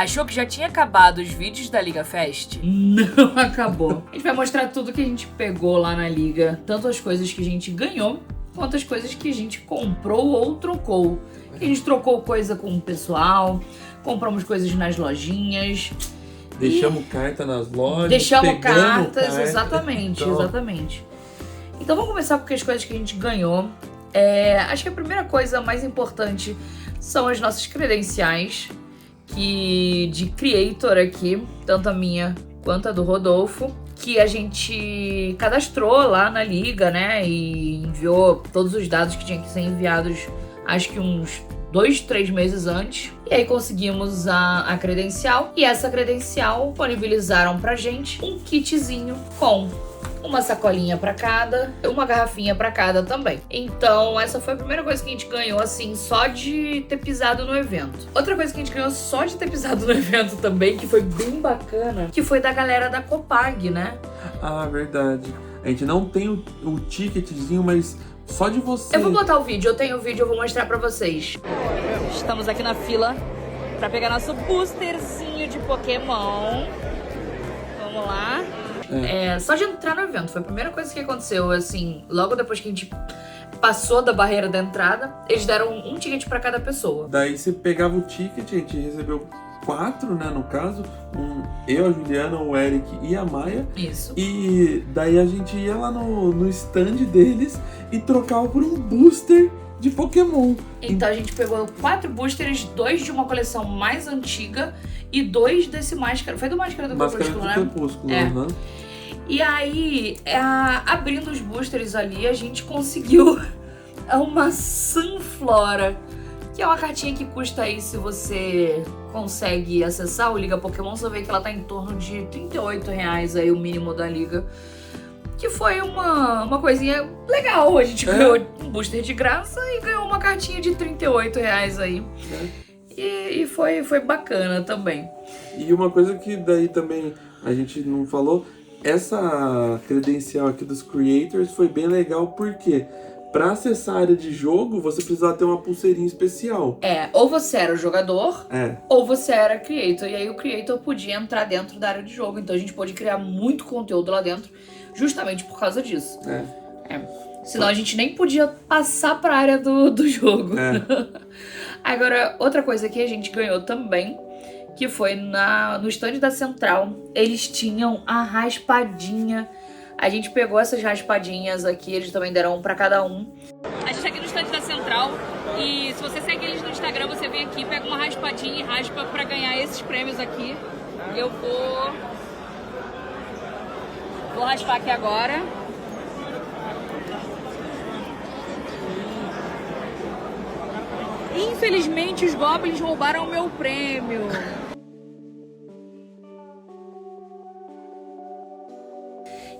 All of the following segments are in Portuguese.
Achou que já tinha acabado os vídeos da Liga Fest? Não acabou. A gente vai mostrar tudo que a gente pegou lá na Liga. Tanto as coisas que a gente ganhou, quanto as coisas que a gente comprou ou trocou. A gente trocou coisa com o pessoal, compramos coisas nas lojinhas. Deixamos carta nas lojas. Deixamos cartas, carta. Exatamente. Então vamos começar com as coisas que a gente ganhou. Acho que a primeira coisa mais importante são as nossas credenciais de Creator aqui, tanto a minha quanto a do Rodolfo, que a gente cadastrou lá na Liga, né, e enviou todos os dados que tinham que ser enviados, acho que uns 2, 3 meses antes. E aí conseguimos a credencial, e essa credencial disponibilizaram pra gente um kitzinho com uma sacolinha pra cada, uma garrafinha pra cada também. Então essa foi a primeira coisa que a gente ganhou, assim, só de ter pisado no evento. Outra coisa que a gente ganhou só de ter pisado no evento também, que foi bem bacana, que foi da galera da Copag, né? Ah, verdade. A gente não tem o ticketzinho, mas só de você. Eu vou botar o vídeo, eu tenho o vídeo, eu vou mostrar pra vocês. Estamos aqui na fila pra pegar nosso boosterzinho de Pokémon. Vamos lá. Só de entrar no evento, foi a primeira coisa que aconteceu, assim, logo depois que a gente passou da barreira da entrada, eles deram um ticket pra cada pessoa. Daí você pegava o ticket, a gente recebeu 4, né, no caso, eu, a Juliana, o Eric e a Maia. Isso. E daí a gente ia lá no stand deles e trocava por um booster de Pokémon. Então a gente pegou 4 boosters, 2 de uma coleção mais antiga e 2 desse Máscara. Foi do Máscara do Crepúsculo, né? Crepúsculo, uhum. E aí, abrindo os boosters ali, a gente conseguiu uma Sunflora, que é uma cartinha que custa aí, se você consegue acessar o Liga Pokémon, você vê que ela tá em torno de R$38 aí, o mínimo da Liga. Que foi uma coisinha legal. A gente ganhou um booster de graça e ganhou uma cartinha de R$38 aí. E foi bacana também. E uma coisa que daí também a gente não falou, essa credencial aqui dos creators foi bem legal, porque pra acessar a área de jogo, você precisava ter uma pulseirinha especial. Ou você era o jogador, ou você era creator. E aí o creator podia entrar dentro da área de jogo. Então a gente pôde criar muito conteúdo lá dentro, justamente por causa disso. Senão a gente nem podia passar pra área do jogo. Agora, outra coisa que a gente ganhou também, que foi no stand da Central, eles tinham a raspadinha. A gente pegou essas raspadinhas aqui, eles também deram um pra cada um. A gente tá aqui no stand da Central e se você segue eles no Instagram, você vem aqui, pega uma raspadinha e raspa pra ganhar esses prêmios aqui. Eu vou raspar aqui agora. Infelizmente, os Goblins roubaram o meu prêmio.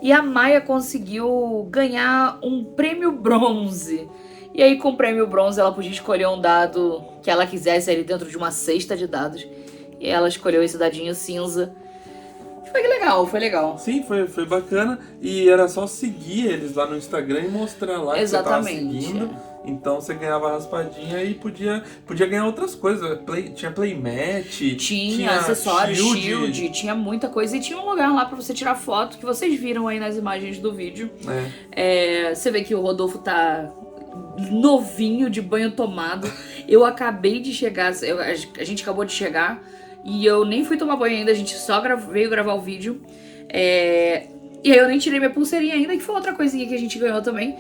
E a Maia conseguiu ganhar um prêmio bronze. E aí, com o prêmio bronze, ela podia escolher um dado que ela quisesse ali dentro de uma cesta de dados. E ela escolheu esse dadinho cinza. Foi legal. Sim, foi bacana. E era só seguir eles lá no Instagram e mostrar lá que você tava seguindo. Então você ganhava a raspadinha e podia ganhar outras coisas. Tinha playmat, tinha acessórios, shield, tinha muita coisa. E tinha um lugar lá pra você tirar foto, que vocês viram aí nas imagens do vídeo. Você vê que o Rodolfo tá novinho, de banho tomado. Eu acabei de chegar, a gente acabou de chegar. E eu nem fui tomar banho ainda, a gente só veio gravar o vídeo. E aí eu nem tirei minha pulseirinha ainda, que foi outra coisinha que a gente ganhou também.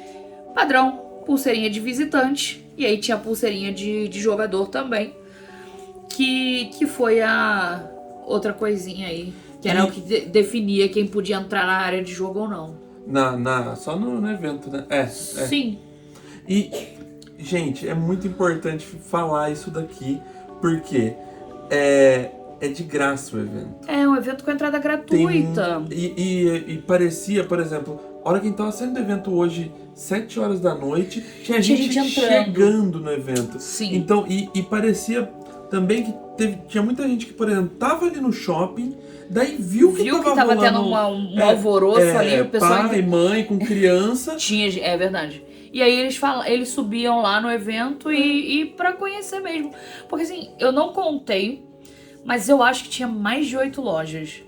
Padrão, pulseirinha de visitante. E aí tinha a pulseirinha de jogador também. Que foi a outra coisinha aí. Que era o que definia quem podia entrar na área de jogo ou não. Só no evento, né? Sim. E, gente, é muito importante falar isso daqui, porque é de graça o evento. É um evento com entrada gratuita. E parecia, por exemplo, a hora que a gente tava saindo do evento hoje, 7 horas da noite, tinha gente chegando no evento. Sim. Então, e parecia também que tinha muita gente que, por exemplo, tava ali no shopping, daí viu que tava tendo um alvoroço ali, o pessoal... Pai, mãe, com criança. É verdade. E aí eles subiam lá no evento e pra conhecer mesmo. Porque assim, eu não contei, Mas eu acho que tinha mais de 8 lojas.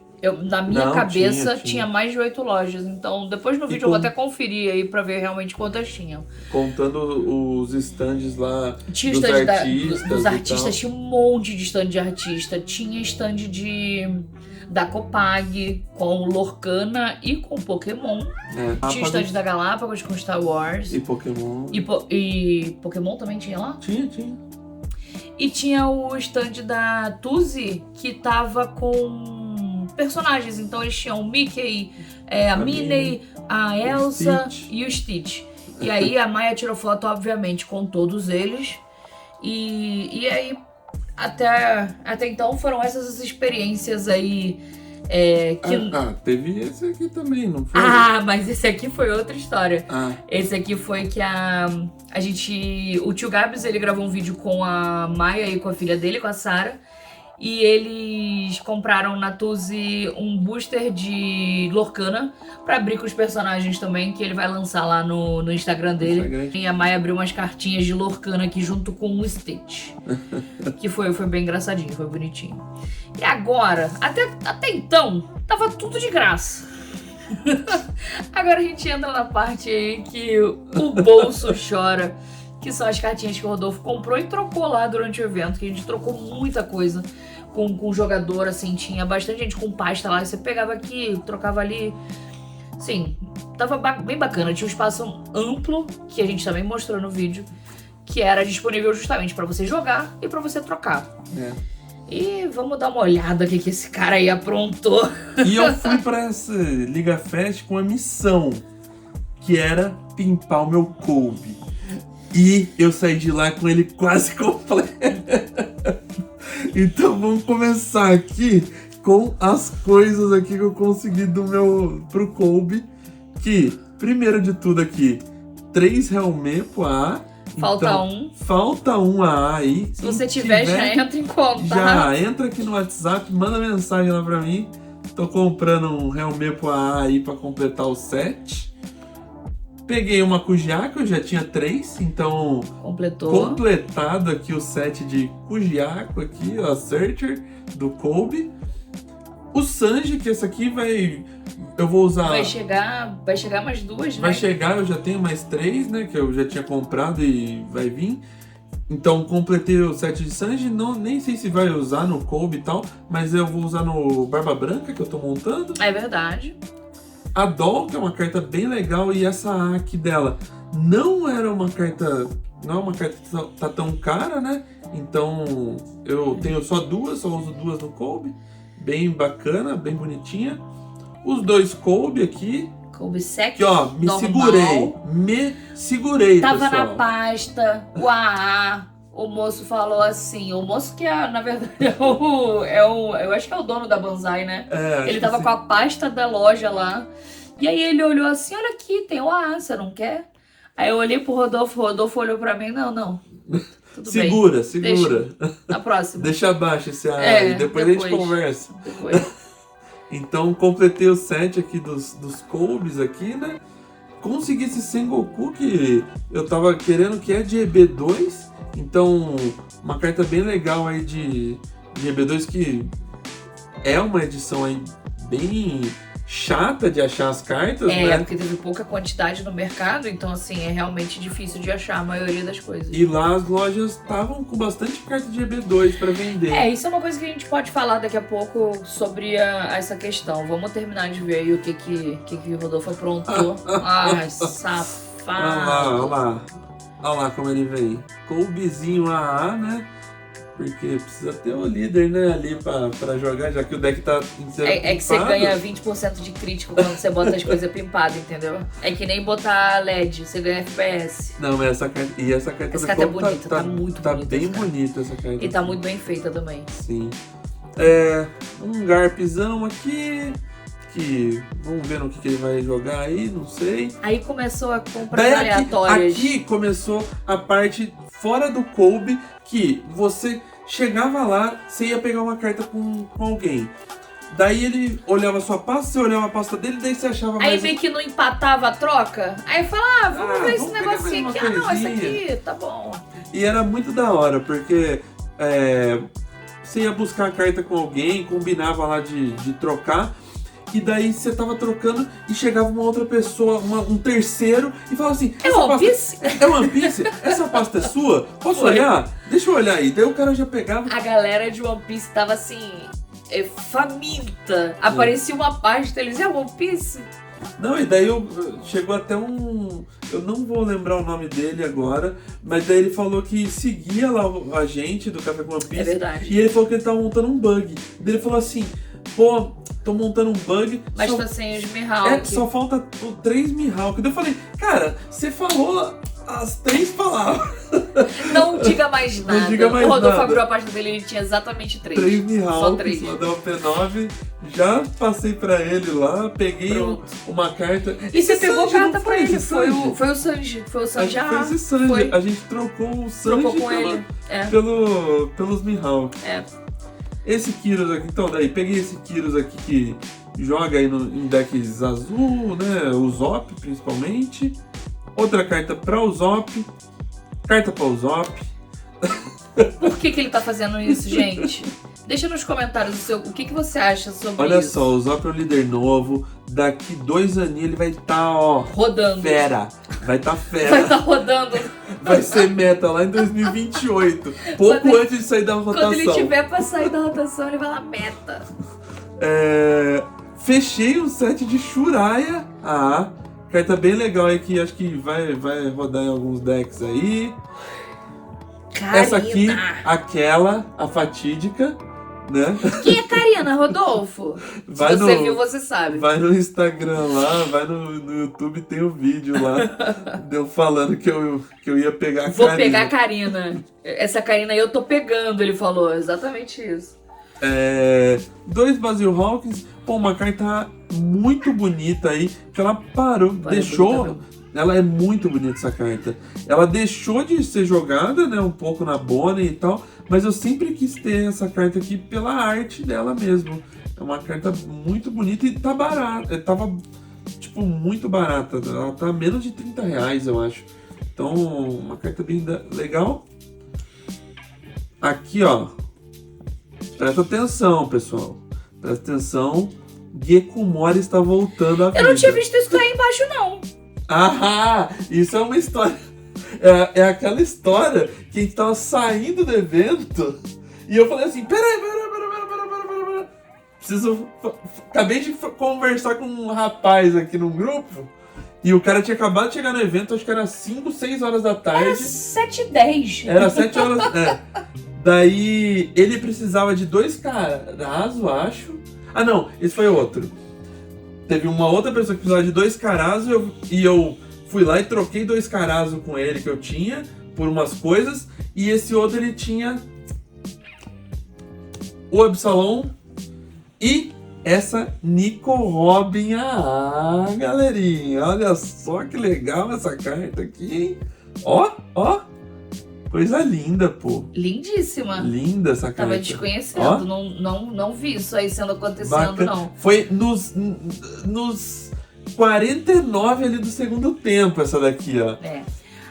Na minha Não, cabeça tinha. tinha mais de 8 lojas. Então depois no vídeo eu vou até conferir aí pra ver realmente quantas tinham. Contando os stands lá Tinha dos stand artistas. dos e artistas, tal. tinha um monte de stand de artista. Tinha stand da Copag, com Lorcana e com Pokémon. Tinha stand da Galápagos com Star Wars. E Pokémon. E Pokémon também tinha lá? Tinha. E tinha o stand da Tuzi, que tava com personagens. Então eles tinham o Mickey, a Minnie, a Elsa e o Stitch. E aí a Maia tirou foto, obviamente, com todos eles. E aí, até então, foram essas experiências aí. Teve esse aqui também, não foi? Mas esse aqui foi outra história. Esse aqui foi que o tio Gabs, ele gravou um vídeo com a Maia e com a filha dele, com a Sarah. E eles compraram na Tuzi um booster de Lorcana pra abrir com os personagens também, que ele vai lançar lá no Instagram dele. E a Maia abriu umas cartinhas de Lorcana aqui junto com o Stitch. Que foi bem engraçadinho, foi bonitinho. E agora, até então, tava tudo de graça. Agora a gente entra na parte aí que o bolso chora. Que são as cartinhas que o Rodolfo comprou e trocou lá durante o evento. Que a gente trocou muita coisa com jogador, assim. Tinha bastante gente com pasta lá. Você pegava aqui, trocava ali. Sim, tava bem bacana. Tinha um espaço amplo, que a gente também mostrou no vídeo. Que era disponível justamente pra você jogar e pra você trocar. E vamos dar uma olhada o que esse cara aí aprontou. E eu fui pra essa Liga Fest com a missão. Que era pimpar o meu Kobe. E eu saí de lá com ele quase completo. Então vamos começar aqui com as coisas aqui que eu consegui pro Kobe. Que, primeiro de tudo aqui, 3 Helmet pro AA. Falta então, um. Falta um AA aí. Se você tiver, já entra em contato. Já entra aqui no WhatsApp, manda mensagem lá pra mim. Tô comprando um Helmet pro AA aí pra completar o set. Peguei uma Kujiako, eu já tinha 3, então completado aqui o set de Kujiako aqui, ó, Searcher do Kobe. O Sanji, que esse aqui eu vou usar... Vai chegar mais 2, né? Vai chegar, eu já tenho mais 3, né, que eu já tinha comprado e vai vir. Então completei o set de Sanji, nem sei se vai usar no Kobe e tal, mas eu vou usar no Barba Branca que eu tô montando. É verdade. A Doll, que é uma carta bem legal, e essa aqui dela não é uma carta que tá tão cara, né? Então eu tenho só uso 2 no Kobe. Bem bacana, bem bonitinha. Os 2 Kobe aqui. Kobe Sec, que ó, me segurei, tava pessoal. na pasta, o AA. O moço falou assim, o moço que na verdade eu acho que é o dono da Banzai, né? Ele tava com a pasta da loja lá. E aí ele olhou assim, olha aqui, tem o AA, você não quer? Aí eu olhei pro Rodolfo olhou pra mim, não. Tudo segura. bem. Segura. Na próxima. Deixa abaixo esse AA e depois a gente conversa. Então completei o set aqui dos Kobes aqui, né? Consegui esse Sengoku que eu tava querendo, que é de EB2. Então, uma carta bem legal aí de EB2, que é uma edição aí bem chata de achar as cartas, né? Porque teve pouca quantidade no mercado, então assim, é realmente difícil de achar a maioria das coisas. E lá as lojas estavam com bastante carta de EB2 para vender. Isso é uma coisa que a gente pode falar daqui a pouco sobre essa questão. Vamos terminar de ver aí o que o Rodolfo aprontou. Ai, safado. Olha lá como ele vem. Kobezinho AA, né? Porque precisa ter o líder, né, ali pra jogar, já que o deck tá inteiro pimpado. Que você ganha 20% de crítico quando você bota as coisas pimpadas, entendeu? É que nem botar LED, você ganha FPS. Não, mas essa carta essa carta é bonita, tá muito bonita. Tá bem bonita essa carta. E tá muito bem feita também. Sim. Um Garpzão aqui, que vamos ver no que ele vai jogar aí, não sei. Aí começou a comprar aleatórias. Aqui começou a parte fora do Kobe, que você chegava lá, você ia pegar uma carta com alguém. Daí ele olhava a sua pasta, você olhava a pasta dele, daí você achava mais... Aí meio que não empatava a troca, aí fala, vamos ver esse negocinho aqui. Não, esse aqui, tá bom. E era muito da hora, porque você ia buscar a carta com alguém, combinava lá de trocar, e daí você tava trocando e chegava uma outra pessoa, um terceiro, e falava assim: É One Piece? É One Piece? Essa pasta é sua? Posso olhar? Deixa eu olhar aí. Daí o cara já pegava. A galera de One Piece tava assim, faminta. Aparecia uma pasta, eles é One Piece? Não, e daí chegou até um... Eu não vou lembrar o nome dele agora, mas daí ele falou que seguia lá a gente do Café com One Piece. É verdade. E ele falou que ele tava montando um bug. Daí ele falou assim: pô, tô montando um bug. Mas tá sem os Mihawk. Só falta 3 Mihawk. Daí eu falei: cara, você falou as 3 palavras. Não diga mais nada. Não diga mais o Rodolfo nada. abriu a página dele e ele tinha exatamente 3. 3 Mihawk, Só 3. só deu P9. Já passei pra ele lá, peguei uma carta. E você pegou a carta pra ele? Foi o Sanji. Foi o Sanji. Foi esse Sanji. Foi. A gente trocou o Sanji Trocou com ele. pelos Mihawk. É. Esse Kyros aqui, então daí, peguei esse Kyros aqui que joga aí em decks azul, né? O Zop principalmente. Outra carta pra Usopp. Carta pra Usopp. Por que ele tá fazendo isso, gente? Deixa nos comentários o que você acha sobre Olha isso. só, o Usopp é um líder novo. Daqui 2 aninhos ele vai estar, ó... rodando. Fera. Vai estar fera. Vai estar rodando. Vai ser meta lá em 2028. Pouco antes de sair da rotação. Quando ele tiver pra sair da rotação, ele vai lá meta. Fechei um set de Shuraya. Carta bem legal aí que acho que vai rodar em alguns decks aí. Karina. Essa aqui, a fatídica, né? Quem é Karina, Rodolfo? Se você viu, você sabe. Vai no Instagram lá, vai no YouTube, tem o vídeo lá. Deu falando que eu ia pegar a Karina. Vou pegar a Karina. Essa Karina aí eu tô pegando, ele falou. Exatamente isso. 2 Basil Hawkins. Pô, uma carta muito bonita aí, que ela parou, deixou... Ela é muito bonita essa carta. Ela deixou de ser jogada, né, um pouco na Bonnie e tal, mas eu sempre quis ter essa carta aqui pela arte dela mesmo. É uma carta muito bonita e tá barata. Tava, tipo, muito barata. Ela tá menos de R$30, eu acho. Então, uma carta bem legal. Aqui, ó. Presta atenção, pessoal. Presta atenção. Gekomori está voltando à vida. Eu não tinha visto isso aí embaixo, não. Isso é uma história. É aquela história que a gente tava saindo do evento e eu falei assim: pera. Acabei de conversar com um rapaz aqui num grupo e o cara tinha acabado de chegar no evento, acho que era 5, 6 horas da tarde. Era 7h10. Era 7 horas. Daí ele precisava de 2 carazos, acho. Não, esse foi outro. Teve uma outra pessoa que precisava de 2 carazos e eu fui lá e troquei 2 carazos com ele que eu tinha por umas coisas. E esse outro ele tinha o Absalom e essa Nico Robin. Galerinha, olha só que legal essa carta aqui, hein? Ó. Coisa linda, pô. Lindíssima. Linda essa carta. Tava desconhecendo, não vi isso aí sendo acontecendo, Bacana. não. Foi nos 49 ali do segundo tempo essa daqui, ó.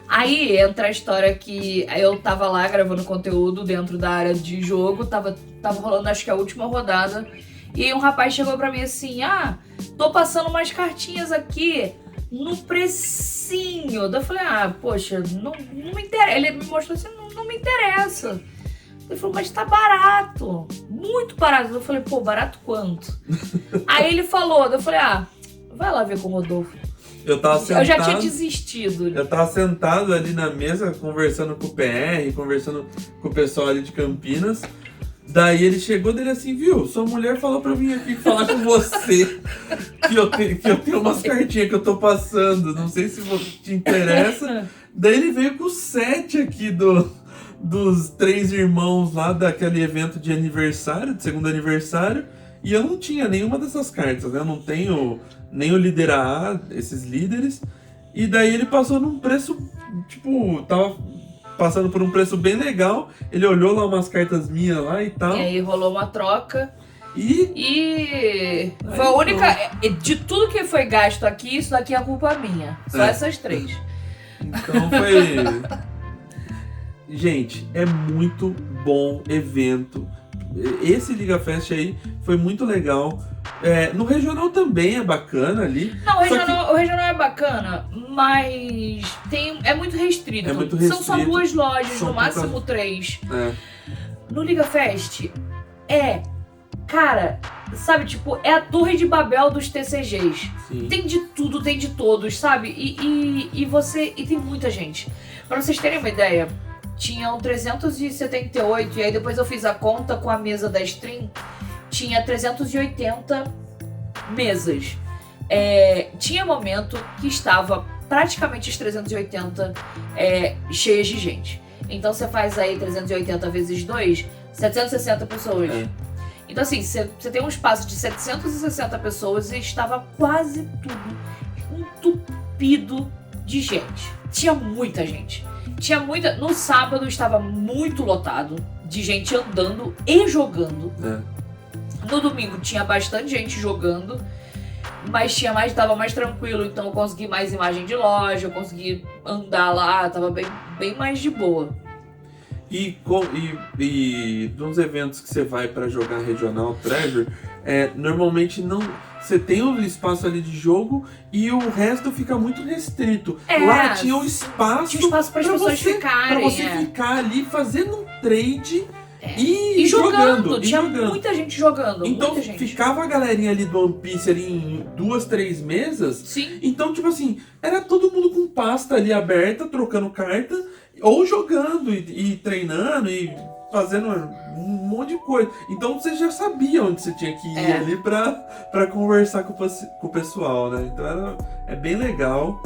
Aí entra a história que eu tava lá gravando conteúdo dentro da área de jogo, tava rolando acho que a última rodada, e aí um rapaz chegou pra mim assim: tô passando umas cartinhas aqui no precinho. Daí eu falei: poxa, não me interessa. Ele me mostrou assim: não me interessa. Ele falou: mas tá barato, muito barato. Eu falei: pô, barato quanto? Aí ele falou, daí eu falei: vai lá ver com o Rodolfo. Eu tava sentado. Eu já tinha desistido. Eu tava sentado ali na mesa, conversando com o PR, conversando com o pessoal ali de Campinas. Daí ele chegou dele assim: viu, sua mulher falou pra mim aqui falar com você que eu tenho umas cartinhas que eu tô passando, não sei se te interessa. Daí ele veio com o set aqui dos 3 irmãos lá daquele evento de aniversário, de segundo aniversário, e eu não tinha nenhuma dessas cartas, né? Eu não tenho nem o líder AA, esses líderes, e daí ele passou num preço, tipo, tava passando por um preço bem legal. Ele olhou lá umas cartas minhas lá e tal. E aí rolou uma troca. E foi a única. De tudo que foi gasto aqui, isso daqui é a culpa minha. Só essas 3. Então foi. Gente, é muito bom evento. esse Liga Fest aí foi muito legal. No regional também é bacana ali. Não, o regional é bacana, mas é muito restrito. É muito restrito. São só 2 lojas, no máximo 3. No Liga Fest cara, sabe, tipo, é a Torre de Babel dos TCGs. Sim. Tem de tudo, tem de todos, sabe? E tem muita gente. Pra vocês terem uma ideia, tinham 378, e aí depois eu fiz a conta com a mesa da stream, tinha 380 mesas. Tinha momento que estava praticamente as 380 cheias de gente. Então você faz aí 380 vezes 2, 760 pessoas. Então assim, você tem um espaço de 760 pessoas e estava quase tudo entupido de gente. Tinha muita gente. No sábado estava muito lotado de gente andando e jogando. No domingo tinha bastante gente jogando, mas tava mais tranquilo, então eu consegui mais imagem de loja, eu consegui andar lá, tava bem mais de boa. E nos eventos que você vai pra jogar regional Treasure, normalmente não. Você tem um espaço ali de jogo e o resto fica muito restrito. Lá tinha um espaço para as pessoas ficarem. Pra você ficar ali fazendo um trade e jogando. Tinha muita gente jogando. Então muita gente. Ficava a galerinha ali do One Piece ali em 2, 3 mesas. Sim. Então, tipo assim, era todo mundo com pasta ali aberta, trocando carta, ou jogando e treinando e fazendo um monte de coisa. Então você já sabia onde você tinha que ir ali pra conversar com o pessoal, né? Então é bem legal.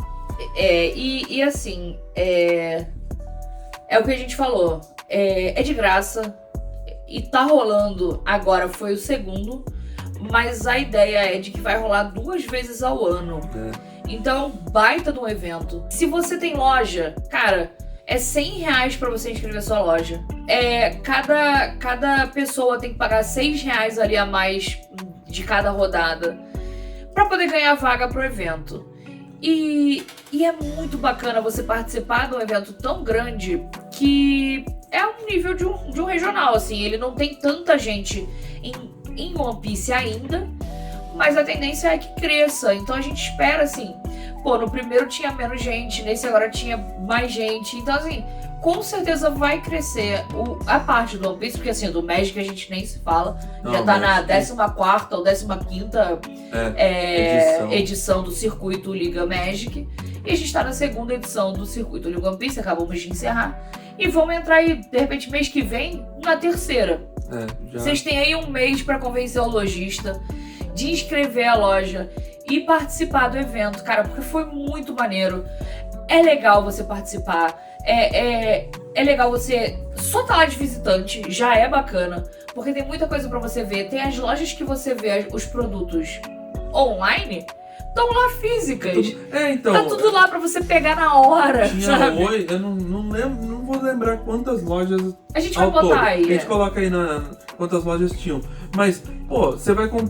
E assim, é o que a gente falou. É de graça. E tá rolando agora, foi o segundo. Mas a ideia é de que vai rolar 2 vezes ao ano. Então, baita de um evento. Se você tem loja, cara, é R$100 pra você inscrever sua loja. Cada pessoa tem que pagar R$6 ali a mais de cada rodada pra poder ganhar vaga pro evento. E é muito bacana você participar de um evento tão grande que é um nível de um regional, assim. Ele não tem tanta gente em One Piece ainda, mas a tendência é que cresça. Então a gente espera, assim, no primeiro tinha menos gente, nesse agora tinha mais gente. Então, assim, com certeza vai crescer a parte do One Piece, porque assim, do Magic a gente nem se fala. Já tá na 14ª ou 15ª edição do circuito Liga Magic. E a gente tá na 2ª edição do circuito Liga One Piece, acabamos de encerrar. E vamos entrar aí, de repente, mês que vem, na 3ª. Vocês têm aí um mês pra convencer o lojista de inscrever a loja e participar do evento, cara, porque foi muito maneiro. É legal você participar, é legal você só tá lá de visitante, já é bacana, porque tem muita coisa pra você ver. Tem as lojas que você vê os produtos online, estão lá físicas. Então. Tá tudo lá pra você pegar na hora, sabe? Eu não lembro, não vou lembrar quantas lojas. A gente vai botar aí. A gente coloca aí quantas lojas tinham. Mas,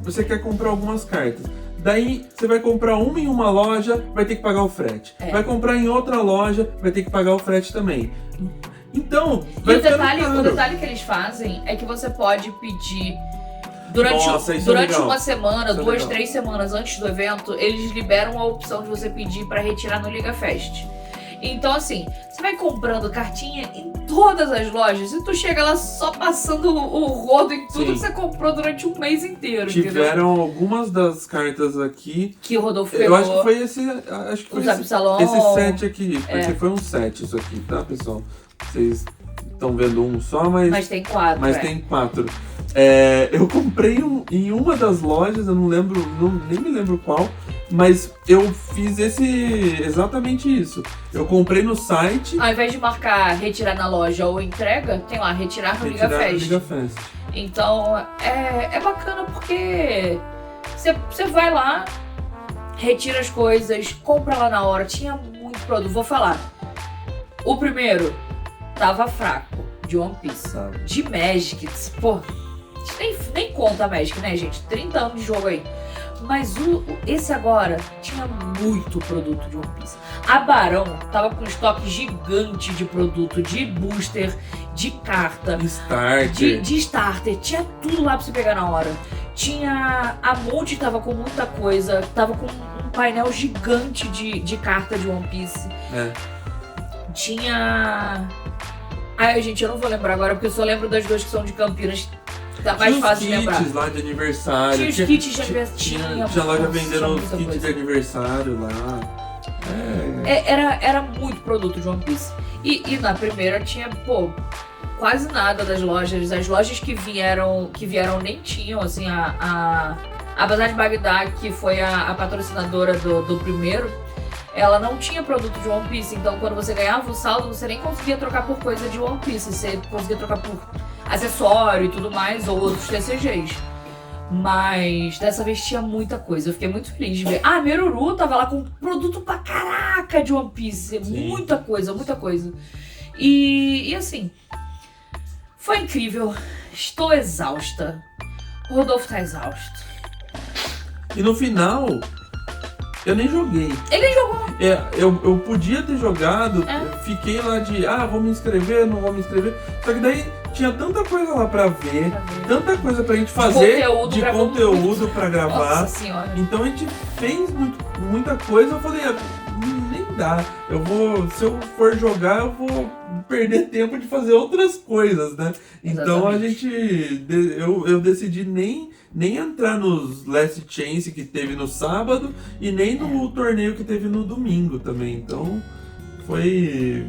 você quer comprar algumas cartas. Daí você vai comprar uma em uma loja, vai ter que pagar o frete. Vai comprar em outra loja, vai ter que pagar o frete também. Então, vai ficar caro. O detalhe que eles fazem é que você pode pedir durante uma semana, 2, 3 semanas antes do evento, eles liberam a opção de você pedir para retirar no Liga Fest. Então, assim, você vai comprando cartinha em todas as lojas e tu chega lá só passando o rodo em tudo que você comprou durante um mês inteiro. Tiveram algumas das cartas aqui que o Rodolfo pegou. Eu acho que foi esse. Acho que foi esse set aqui. Porque foi um set isso aqui, tá, pessoal? Vocês estão vendo um só, mas tem 4. Mas tem 4. Eu comprei em uma das lojas, eu não lembro, nem me lembro qual, mas eu fiz exatamente isso. Eu comprei no site. Ao invés de marcar retirar na loja ou entrega, tem lá, retirar no Liga Fest. Então é bacana porque você vai lá, retira as coisas, compra lá na hora. Tinha muito produto. Vou falar. O primeiro tava fraco, de One Piece. De Magic, nem conta Magic, né, gente? 30 anos de jogo aí. Mas esse agora tinha muito produto de One Piece. A Barão tava com um estoque gigante de produto, de booster, de carta, Starter. de starter, tinha tudo lá pra você pegar na hora. Tinha. A Monte tava com muita coisa, tava com um painel gigante de carta de One Piece. Tinha. Ai, gente, eu não vou lembrar agora, porque eu só lembro das duas que são de Campinas. Tá mais fácil de lembrar. Tinha os kits lá de aniversário. Tinha os kits de aniversário. Tinha loja vendendo os kits de aniversário lá. Era muito produto de One Piece. E na primeira tinha, quase nada das lojas. As lojas que vieram nem tinham, assim, a Bazar de Bagdá, que foi a patrocinadora do primeiro, ela não tinha produto de One Piece. Então, quando você ganhava o saldo, você nem conseguia trocar por coisa de One Piece. Você conseguia trocar por acessório e tudo mais, ou outros TCGs. Mas dessa vez tinha muita coisa. Eu fiquei muito feliz de ver. A Meruru tava lá com produto pra caraca de One Piece. Sim. Muita coisa, muita coisa. E assim, foi incrível. Estou exausta. O Rodolfo tá exausto. E no final, eu nem joguei. Ele nem jogou. Eu podia ter jogado, eu fiquei lá de, vou me inscrever, não vou me inscrever. Só que daí tinha tanta coisa lá pra ver, tanta coisa pra gente fazer de conteúdo pra gravar. Nossa Senhora. Então a gente fez muita coisa, eu falei, nem dá. Se eu for jogar, eu vou perder tempo de fazer outras coisas, né? Então eu decidi nem entrar nos Last Chance que teve no sábado e nem no torneio que teve no domingo também. Então foi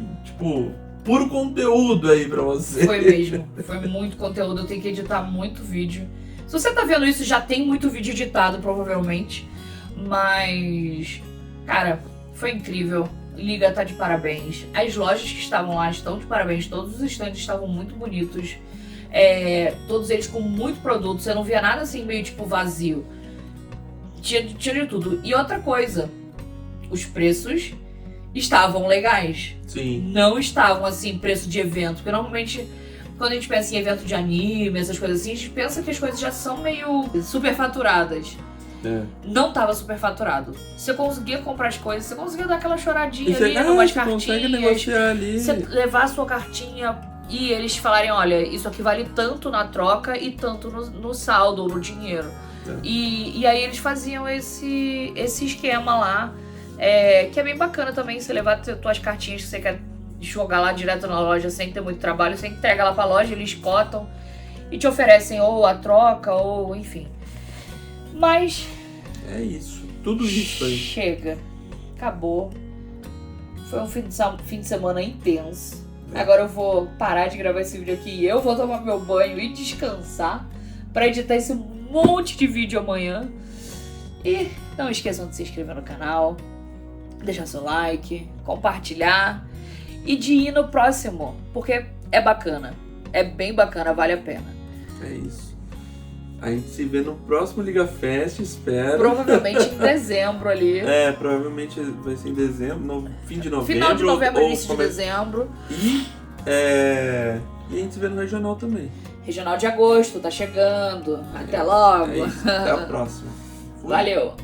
puro conteúdo aí pra você. Foi mesmo, foi muito conteúdo, eu tenho que editar muito vídeo. Se você tá vendo isso, já tem muito vídeo editado, provavelmente. Mas, cara, foi incrível. Liga tá de parabéns. As lojas que estavam lá estão de parabéns. Todos os stands estavam muito bonitos. Todos eles com muito produto. Você não via nada assim meio vazio. Tinha de tudo. E outra coisa, os preços estavam legais. Sim. Não estavam assim, preço de evento. Porque normalmente, quando a gente pensa em evento de anime, essas coisas assim, a gente pensa que as coisas já são meio superfaturadas. Não tava superfaturado. Você conseguia comprar as coisas, você conseguia dar aquela choradinha ali, umas cartinhas. Você levar a sua cartinha e eles falarem, olha, isso aqui vale tanto na troca e tanto no saldo ou no dinheiro. E aí eles faziam esse esquema lá. Que é bem bacana também, você levar tuas cartinhas que você quer jogar lá direto na loja sem ter muito trabalho, você entrega lá pra loja, eles cotam e te oferecem ou a troca ou enfim. Mas é isso, tudo isso aí. Chega, acabou. Foi um fim de semana intenso. Agora eu vou parar de gravar esse vídeo aqui, eu vou tomar meu banho e descansar pra editar esse monte de vídeo amanhã. E não esqueçam de se inscrever no canal, deixar seu like, compartilhar e de ir no próximo, porque é bacana, é bem bacana, vale a pena. É isso. A gente se vê no próximo Liga Fest, espero. Provavelmente em dezembro ali. Provavelmente vai ser em dezembro, no fim de novembro. Final de novembro, início de dezembro. E a gente se vê no Regional também. Regional de agosto, tá chegando. Até logo. É isso. Até a próxima. Fui. Valeu.